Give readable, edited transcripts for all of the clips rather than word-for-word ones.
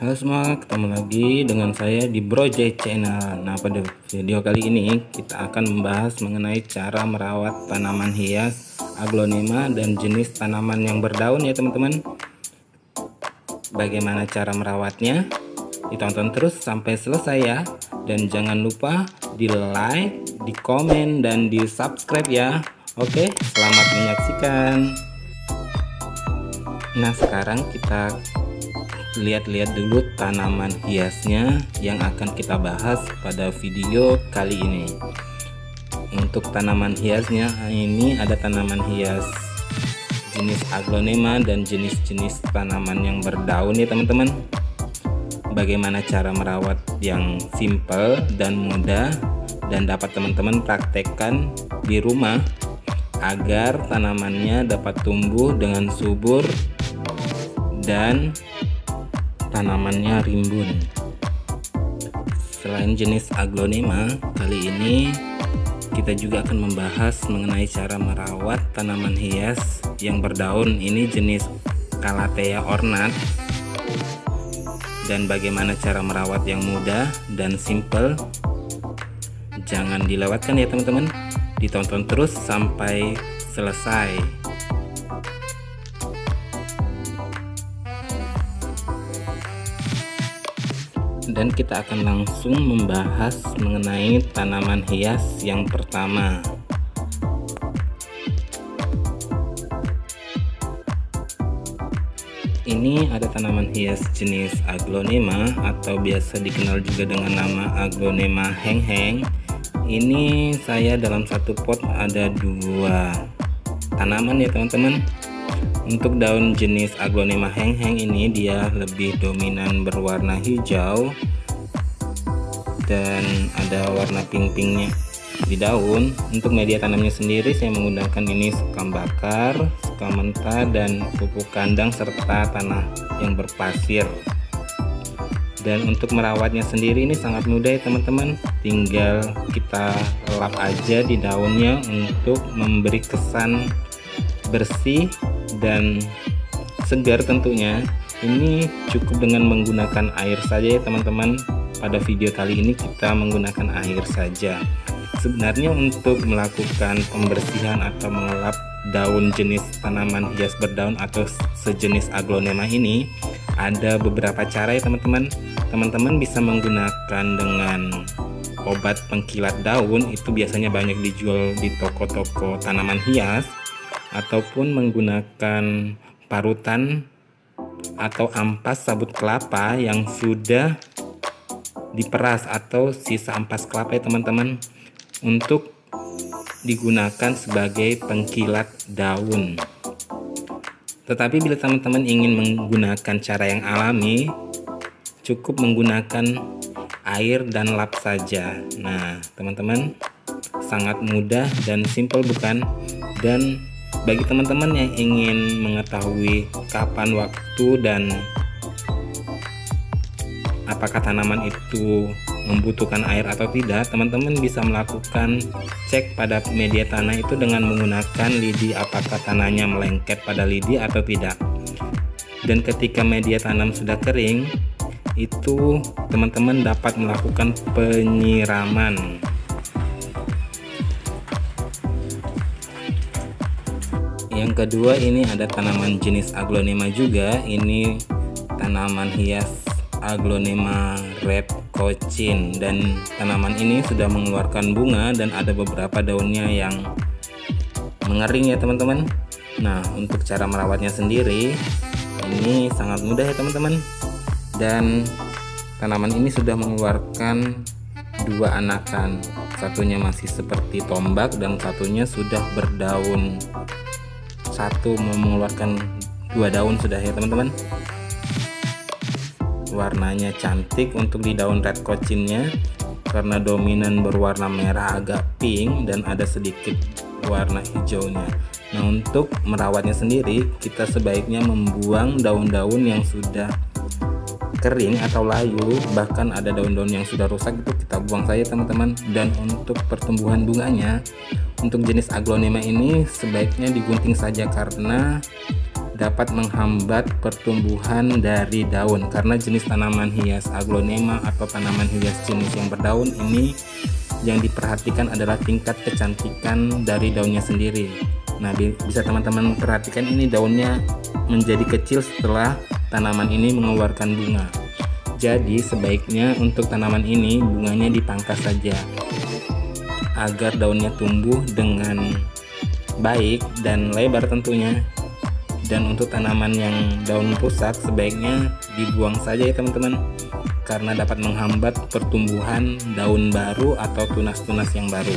Halo semua, ketemu lagi dengan saya di Brojay Channel. Nah, pada video kali ini kita akan membahas mengenai cara merawat tanaman hias aglonema dan jenis tanaman yang berdaun ya teman-teman. Bagaimana cara merawatnya? Ditonton terus sampai selesai ya. Dan jangan lupa di like, di komen, dan di subscribe ya. Oke, selamat menyaksikan. Nah, sekarang kita lihat-lihat dulu tanaman hiasnya yang akan kita bahas pada video kali ini. Untuk tanaman hiasnya ini ada tanaman hias jenis aglonema dan jenis-jenis tanaman yang berdaun ya teman-teman. Bagaimana cara merawat yang simple dan mudah dan dapat teman-teman praktekkan di rumah agar tanamannya dapat tumbuh dengan subur dan tanamannya rimbun. Selain jenis aglonema, kali ini kita juga akan membahas mengenai cara merawat tanaman hias yang berdaun. Ini jenis Calathea ornat, dan bagaimana cara merawat yang mudah dan simple. Jangan dilewatkan ya teman-teman, ditonton terus sampai selesai. Dan kita akan langsung membahas mengenai tanaman hias yang pertama. Ini ada tanaman hias jenis aglonema atau biasa dikenal juga dengan nama aglonema heng-heng. Ini saya dalam satu pot ada 2 tanaman ya teman-teman. Untuk daun jenis aglonema heng-heng ini dia lebih dominan berwarna hijau dan ada warna pink-pinknya di daun. Untuk media tanamnya sendiri saya menggunakan ini sekam bakar, sekam mentah, dan pupuk kandang serta tanah yang berpasir. Dan untuk merawatnya sendiri ini sangat mudah ya teman-teman, tinggal kita lap aja di daunnya untuk memberi kesan bersih dan segar tentunya. Ini cukup dengan menggunakan air saja ya teman-teman. Pada video kali ini kita menggunakan air saja. Sebenarnya untuk melakukan pembersihan atau mengelap daun jenis tanaman hias berdaun atau sejenis aglonema ini ada beberapa cara ya teman-teman. Teman-teman bisa menggunakan dengan obat pengkilat daun, itu biasanya banyak dijual di toko-toko tanaman hias, ataupun menggunakan parutan atau ampas sabut kelapa yang sudah diperas atau sisa ampas kelapa ya teman-teman, untuk digunakan sebagai pengkilat daun. Tetapi bila teman-teman ingin menggunakan cara yang alami, cukup menggunakan air dan lap saja. Nah teman-teman, sangat mudah dan simple bukan? Dan bagi teman-teman yang ingin mengetahui kapan waktu dan apakah tanaman itu membutuhkan air atau tidak, teman-teman bisa melakukan cek pada media tanah itu dengan menggunakan lidi, apakah tanahnya melengket pada lidi atau tidak. Dan ketika media tanam sudah kering, itu teman-teman dapat melakukan penyiraman. Yang kedua, ini ada tanaman jenis aglonema juga. Ini tanaman hias aglonema red cochin, dan tanaman ini sudah mengeluarkan bunga dan ada beberapa daunnya yang mengering ya teman-teman. Nah, untuk cara merawatnya sendiri ini sangat mudah ya teman-teman. Dan tanaman ini sudah mengeluarkan dua anakan, satunya masih seperti tombak dan satunya sudah berdaun. Satu mengeluarkan 2 daun sudah ya teman-teman. Warnanya cantik untuk di daun red cocinnya, karena dominan berwarna merah agak pink dan ada sedikit warna hijaunya. Nah, untuk merawatnya sendiri kita sebaiknya membuang daun-daun yang sudah kering atau layu, bahkan ada daun-daun yang sudah rusak itu kita buang saja teman-teman. Dan untuk pertumbuhan bunganya, untuk jenis aglonema ini sebaiknya digunting saja karena dapat menghambat pertumbuhan dari daun, karena jenis tanaman hias aglonema atau tanaman hias jenis yang berdaun ini yang diperhatikan adalah tingkat kecantikan dari daunnya sendiri. Nah, bisa teman-teman perhatikan ini daunnya menjadi kecil setelah tanaman ini mengeluarkan bunga. Jadi sebaiknya untuk tanaman ini bunganya dipangkas saja agar daunnya tumbuh dengan baik dan lebar tentunya. Dan untuk tanaman yang daun rusak sebaiknya dibuang saja ya teman-teman, karena dapat menghambat pertumbuhan daun baru atau tunas-tunas yang baru.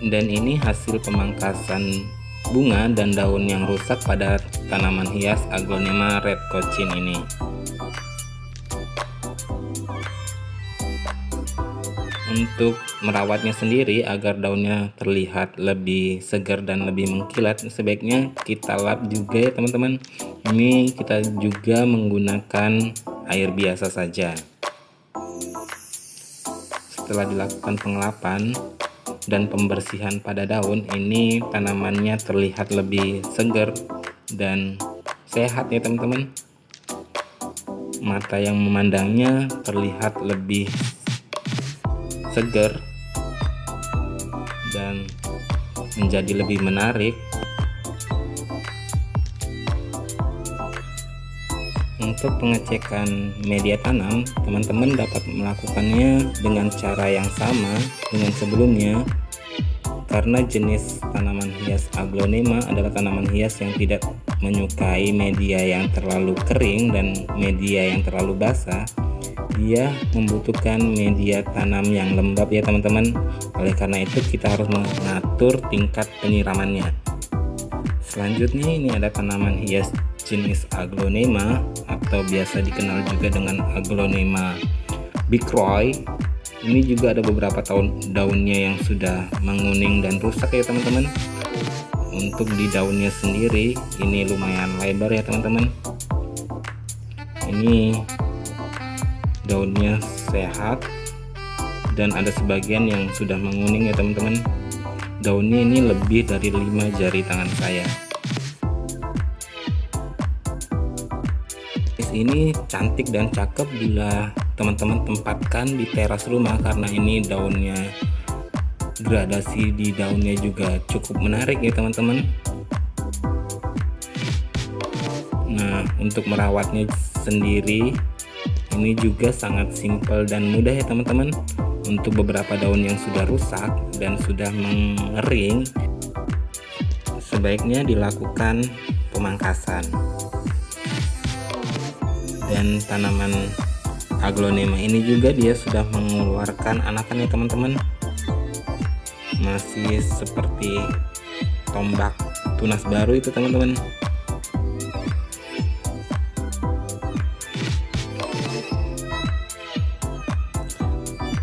Dan ini hasil pemangkasan bunga dan daun yang rusak pada tanaman hias aglonema red cochin ini. Untuk merawatnya sendiri agar daunnya terlihat lebih segar dan lebih mengkilat, sebaiknya kita lap juga ya teman-teman. Ini kita juga menggunakan air biasa saja. Setelah dilakukan pengelapan dan pembersihan pada daun, ini tanamannya terlihat lebih segar dan sehat ya teman-teman. Mata yang memandangnya terlihat lebih segar dan menjadi lebih menarik. Untuk pengecekan media tanam, teman-teman dapat melakukannya dengan cara yang sama dengan sebelumnya, karena jenis tanaman hias aglonema adalah tanaman hias yang tidak menyukai media yang terlalu kering dan media yang terlalu basah. Dia membutuhkan media tanam yang lembab ya teman-teman. Oleh karena itu kita harus mengatur tingkat penyiramannya. Selanjutnya ini ada tanaman hias jenis aglonema atau biasa dikenal juga dengan aglonema bikroy. Ini juga ada beberapa daunnya yang sudah menguning dan rusak ya teman-teman. Untuk di daunnya sendiri ini lumayan lebar ya teman-teman. Ini daunnya sehat dan ada sebagian yang sudah menguning ya teman-teman. Daunnya ini lebih dari 5 jari tangan saya. Ini cantik dan cakep bila teman-teman tempatkan di teras rumah, karena ini daunnya, gradasi di daunnya juga cukup menarik ya teman-teman. Nah, untuk merawatnya sendiri ini juga sangat simpel dan mudah ya teman-teman. Untuk beberapa daun yang sudah rusak dan sudah mengering, sebaiknya dilakukan pemangkasan. Dan tanaman aglonema ini juga dia sudah mengeluarkan anakan ya teman-teman. Masih seperti tombak tunas baru itu teman-teman.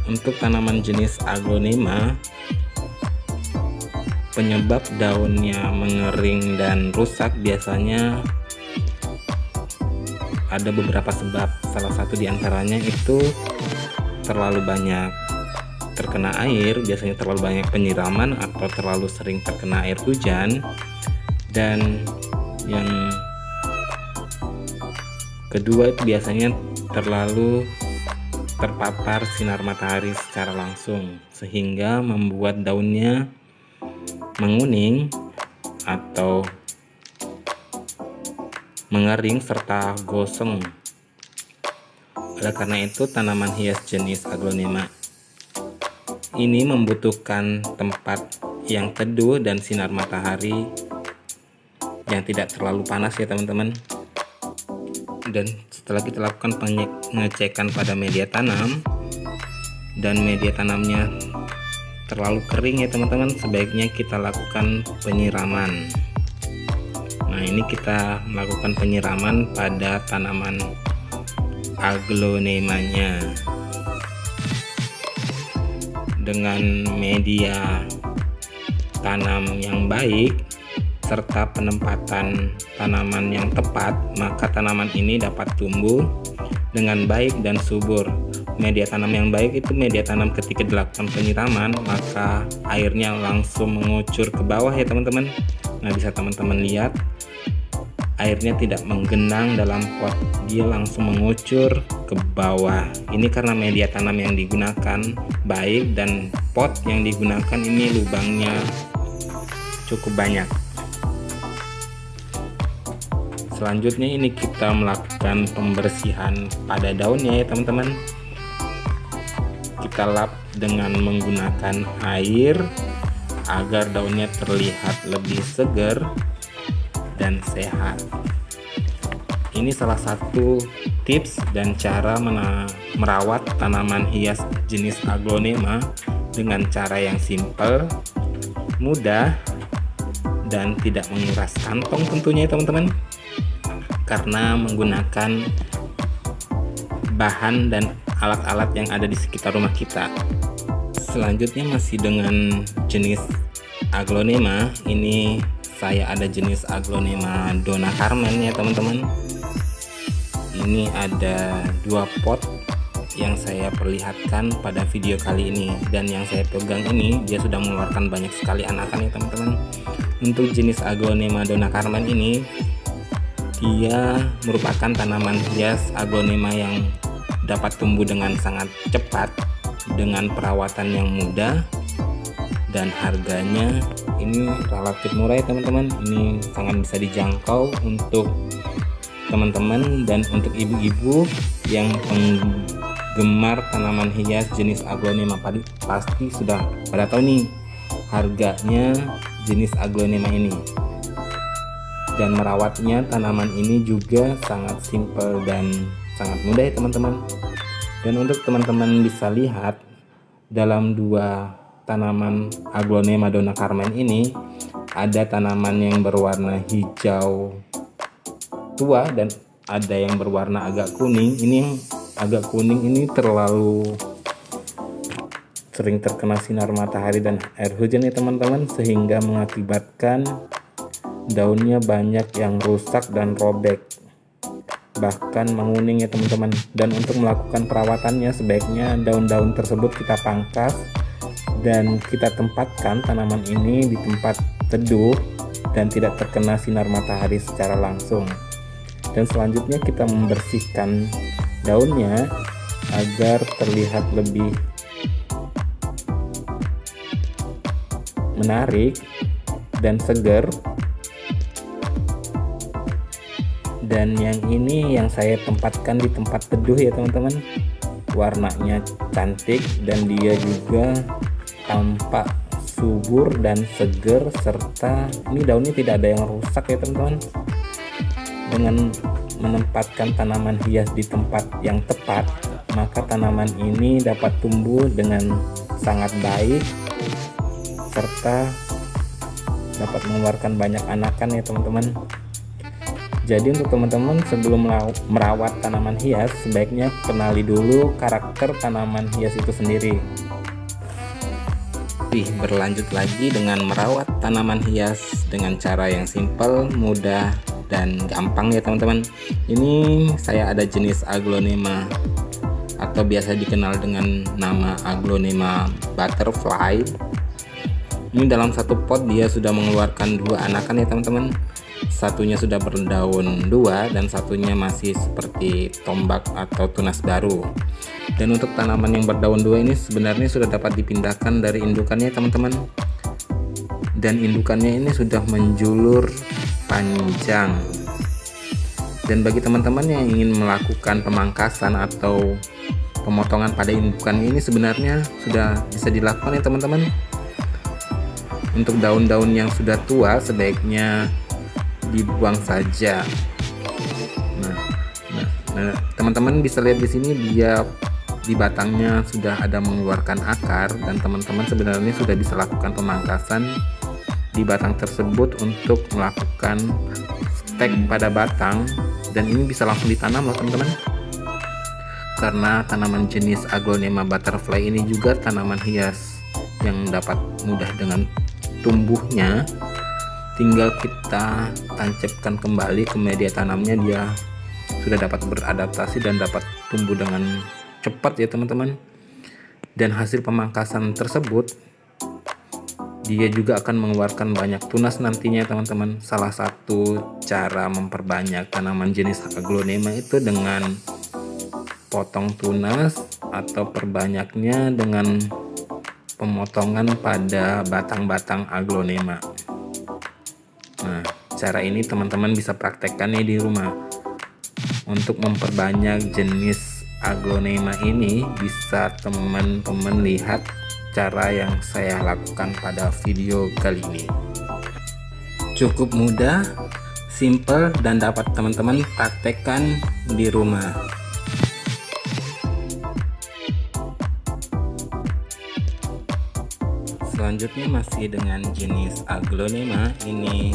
Untuk tanaman jenis aglonema, penyebab daunnya mengering dan rusak biasanya ada beberapa sebab. Salah satu diantaranya itu terlalu banyak terkena air, biasanya terlalu banyak penyiraman atau terlalu sering terkena air hujan. Dan yang kedua itu biasanya terlalu terpapar sinar matahari secara langsung, sehingga membuat daunnya menguning atau mengering serta gosong. Oleh karena itu tanaman hias jenis aglonema ini membutuhkan tempat yang teduh dan sinar matahari yang tidak terlalu panas ya teman-teman. Dan setelah kita lakukan pengecekan pada media tanam dan media tanamnya terlalu kering ya teman-teman, sebaiknya kita lakukan penyiraman. Nah, ini kita melakukan penyiraman pada tanaman aglonemanya dengan media tanam yang baik serta penempatan tanaman yang tepat, maka tanaman ini dapat tumbuh dengan baik dan subur. Media tanam yang baik itu media tanam ketika dilakukan penyiraman maka airnya langsung mengucur ke bawah ya teman-teman. Nah, bisa teman-teman lihat airnya tidak menggenang dalam pot, dia langsung mengucur ke bawah. Ini karena media tanam yang digunakan baik dan pot yang digunakan ini lubangnya cukup banyak. Selanjutnya ini kita melakukan pembersihan pada daunnya ya teman-teman. Kita lap dengan menggunakan air agar daunnya terlihat lebih segar dan sehat. Ini salah satu tips dan cara merawat tanaman hias jenis aglonema dengan cara yang simpel, mudah, dan tidak menguras kantong tentunya ya teman-teman, karena menggunakan bahan dan alat-alat yang ada di sekitar rumah kita. Selanjutnya masih dengan jenis aglonema, ini saya ada jenis aglonema Donna Carmen ya teman-teman. Ini ada 2 pot yang saya perlihatkan pada video kali ini, dan yang saya pegang ini dia sudah mengeluarkan banyak sekali anakan ya teman-teman. Untuk jenis aglonema Donna Carmen ini, dia merupakan tanaman hias aglonema yang dapat tumbuh dengan sangat cepat dengan perawatan yang mudah, dan harganya ini relatif murah ya teman-teman. Ini sangat bisa dijangkau untuk teman-teman dan untuk ibu-ibu yang penggemar tanaman hias jenis aglonema. Pasti sudah pada tahu nih harganya jenis aglonema ini. Dan merawatnya tanaman ini juga sangat simpel dan sangat mudah ya teman-teman. Dan untuk teman-teman bisa lihat dalam 2 tanaman aglonema Donna Carmen ini ada tanaman yang berwarna hijau tua dan ada yang berwarna agak kuning. Ini yang agak kuning ini terlalu sering terkena sinar matahari dan air hujan ya teman-teman, sehingga mengakibatkan daunnya banyak yang rusak dan robek, bahkan menguning ya teman-teman. Dan untuk melakukan perawatannya sebaiknya daun-daun tersebut kita pangkas dan kita tempatkan tanaman ini di tempat teduh dan tidak terkena sinar matahari secara langsung. Dan selanjutnya kita membersihkan daunnya agar terlihat lebih menarik dan segar. Dan yang ini yang saya tempatkan di tempat teduh ya teman-teman, warnanya cantik dan dia juga tampak subur dan segar, serta ini daunnya tidak ada yang rusak ya teman-teman. Dengan menempatkan tanaman hias di tempat yang tepat, maka tanaman ini dapat tumbuh dengan sangat baik serta dapat mengeluarkan banyak anakan ya teman-teman. Jadi untuk teman-teman sebelum merawat tanaman hias sebaiknya kenali dulu karakter tanaman hias itu sendiri. Berlanjut lagi dengan merawat tanaman hias dengan cara yang simpel, mudah, dan gampang ya teman-teman. Ini saya ada jenis aglonema atau biasa dikenal dengan nama aglonema butterfly. Ini dalam satu pot dia sudah mengeluarkan 2 anakan ya teman-teman. Satunya sudah berdaun 2 dan satunya masih seperti tombak atau tunas baru. Dan untuk tanaman yang berdaun 2 ini sebenarnya sudah dapat dipindahkan dari indukannya teman-teman. Dan indukannya ini sudah menjulur panjang. Dan bagi teman-teman yang ingin melakukan pemangkasan atau pemotongan pada indukan ini sebenarnya sudah bisa dilakukan ya teman-teman. Untuk daun-daun yang sudah tua sebaiknya dibuang saja. Nah, Nah, teman-teman bisa lihat di sini dia di batangnya sudah ada mengeluarkan akar, dan teman-teman sebenarnya sudah bisa lakukan pemangkasan di batang tersebut untuk melakukan stek pada batang, dan ini bisa langsung ditanam loh teman-teman. Karena tanaman jenis Aglonema butterfly ini juga tanaman hias yang dapat mudah dengan tumbuhnya, tinggal kita tancapkan kembali ke media tanamnya, dia sudah dapat beradaptasi dan dapat tumbuh dengan cepat ya teman-teman. Dan hasil pemangkasan tersebut dia juga akan mengeluarkan banyak tunas nantinya teman-teman. Salah satu cara memperbanyak tanaman jenis Aglonema itu dengan potong tunas, atau perbanyaknya dengan pemotongan pada batang-batang Aglonema. Nah, cara ini teman-teman bisa praktekkan nih di rumah. Untuk memperbanyak jenis Aglonema ini, bisa teman-teman lihat cara yang saya lakukan pada video kali ini. Cukup mudah, simple, dan dapat teman-teman praktekkan di rumah. Selanjutnya masih dengan jenis Aglonema, ini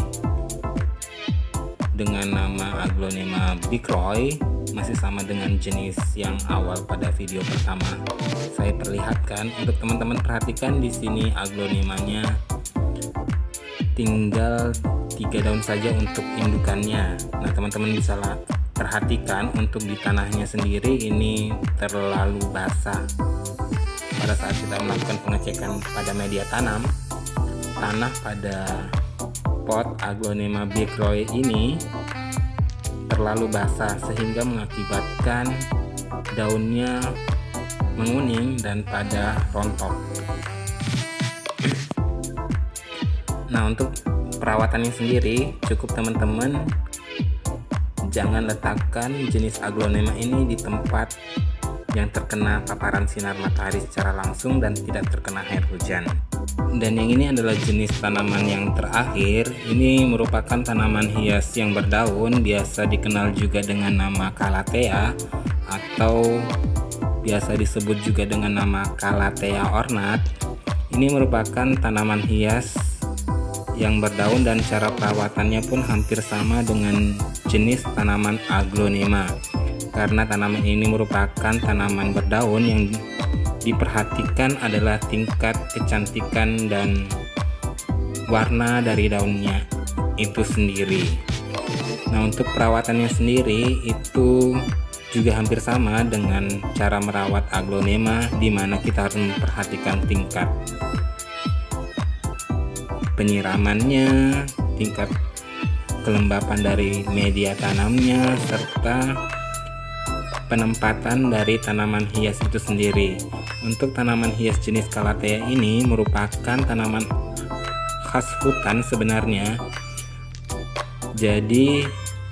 dengan nama Aglonema Bicroy, masih sama dengan jenis yang awal pada video pertama saya perlihatkan. Untuk teman-teman perhatikan di sini aglonemanya tinggal 3 daun saja untuk indukannya. Nah, teman-teman bisa perhatikan untuk di tanahnya sendiri ini terlalu basah. Pada saat kita melakukan pengecekan pada media tanam, tanah pada pot Aglonema Bicroy ini terlalu basah sehingga mengakibatkan daunnya menguning dan pada rontok. Nah, untuk perawatannya sendiri cukup teman-teman jangan letakkan jenis Aglonema ini di tempat yang terkena paparan sinar matahari secara langsung dan tidak terkena air hujan. Dan yang ini adalah jenis tanaman yang terakhir. Ini merupakan tanaman hias yang berdaun, biasa dikenal juga dengan nama Calathea atau biasa disebut juga dengan nama Calathea ornat. Ini merupakan tanaman hias yang berdaun dan cara perawatannya pun hampir sama dengan jenis tanaman Aglonema. Karena tanaman ini merupakan tanaman berdaun, yang diperhatikan adalah tingkat kecantikan dan warna dari daunnya itu sendiri. Nah, untuk perawatannya sendiri itu juga hampir sama dengan cara merawat Aglonema, di mana kita harus memperhatikan tingkat penyiramannya, tingkat kelembapan dari media tanamnya, serta penempatan dari tanaman hias itu sendiri. Untuk tanaman hias jenis Calathea ini merupakan tanaman khas hutan sebenarnya. Jadi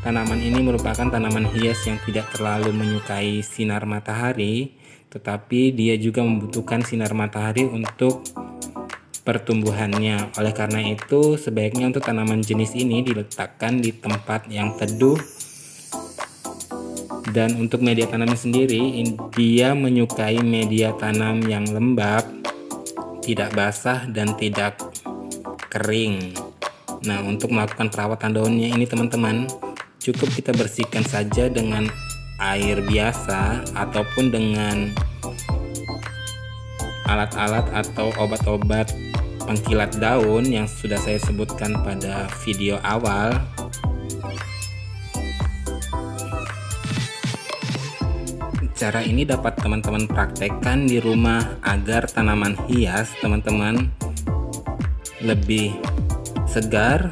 tanaman ini merupakan tanaman hias yang tidak terlalu menyukai sinar matahari, tetapi dia juga membutuhkan sinar matahari untuk pertumbuhannya. Oleh karena itu, sebaiknya untuk tanaman jenis ini diletakkan di tempat yang teduh. Dan untuk media tanamnya sendiri, dia menyukai media tanam yang lembab, tidak basah dan tidak kering. Nah, untuk melakukan perawatan daunnya ini teman-teman, cukup kita bersihkan saja dengan air biasa ataupun dengan alat-alat atau obat-obat pengkilat daun yang sudah saya sebutkan pada video awal. Cara ini dapat teman-teman praktekkan di rumah agar tanaman hias teman-teman lebih segar,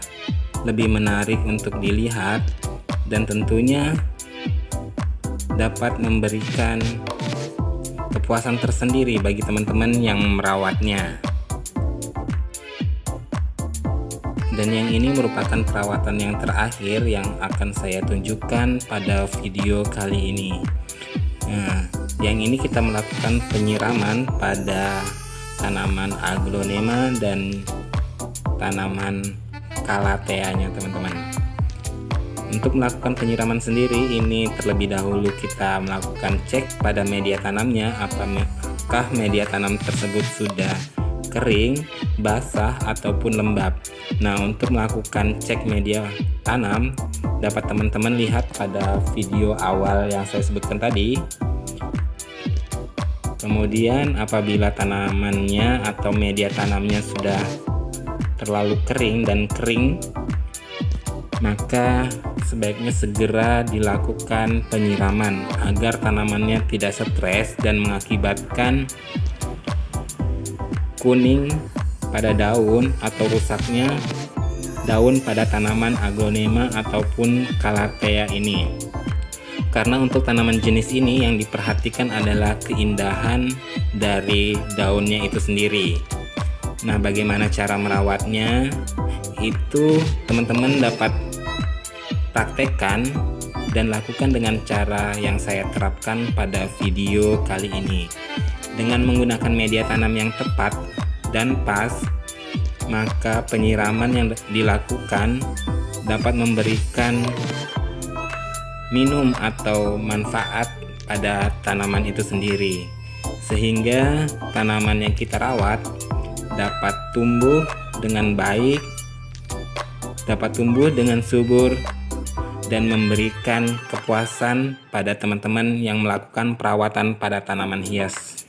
lebih menarik untuk dilihat, dan tentunya dapat memberikan kepuasan tersendiri bagi teman-teman yang merawatnya. Dan yang ini merupakan perawatan yang terakhir yang akan saya tunjukkan pada video kali ini. Nah, yang ini kita melakukan penyiraman pada tanaman Aglonema dan tanaman Calathea-nya teman-teman. Untuk melakukan penyiraman sendiri, ini terlebih dahulu kita melakukan cek pada media tanamnya, apakah media tanam tersebut sudah kering, basah, ataupun lembab. Nah, untuk melakukan cek media tanam, dapat teman-teman lihat pada video awal yang saya sebutkan tadi. Kemudian apabila tanamannya atau media tanamnya sudah terlalu kering dan kering, maka sebaiknya segera dilakukan penyiraman agar tanamannya tidak stres dan mengakibatkan kuning pada daun atau rusaknya daun pada tanaman aglonema ataupun calathea ini. Karena untuk tanaman jenis ini yang diperhatikan adalah keindahan dari daunnya itu sendiri. Nah, bagaimana cara merawatnya? Itu teman-teman dapat praktekkan dan lakukan dengan cara yang saya terapkan pada video kali ini. Dengan menggunakan media tanam yang tepat dan pas, maka penyiraman yang dilakukan dapat memberikan minum atau manfaat pada tanaman itu sendiri, sehingga tanaman yang kita rawat dapat tumbuh dengan baik, dapat tumbuh dengan subur, dan memberikan kepuasan pada teman-teman yang melakukan perawatan pada tanaman hias.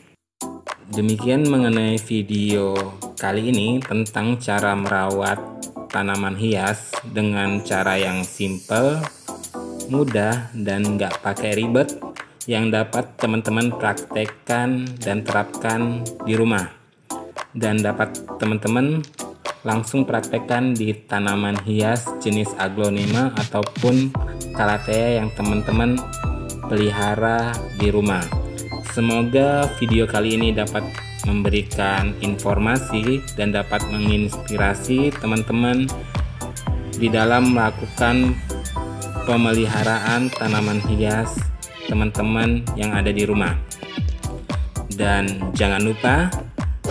Demikian mengenai video kali ini tentang cara merawat tanaman hias dengan cara yang simple, mudah, dan nggak pakai ribet, yang dapat teman-teman praktekkan dan terapkan di rumah, dan dapat teman-teman langsung praktekkan di tanaman hias jenis aglonema ataupun calathea yang teman-teman pelihara di rumah. Semoga video kali ini dapat memberikan informasi dan dapat menginspirasi teman-teman di dalam melakukan pemeliharaan tanaman hias teman-teman yang ada di rumah. Dan jangan lupa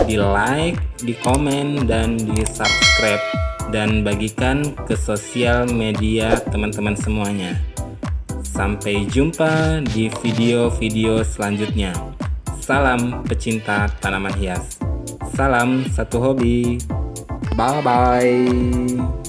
di like, di komen, dan di subscribe, dan bagikan ke sosial media teman-teman semuanya. Sampai jumpa di video-video selanjutnya. Salam pecinta tanaman hias. Salam satu hobi. Bye bye.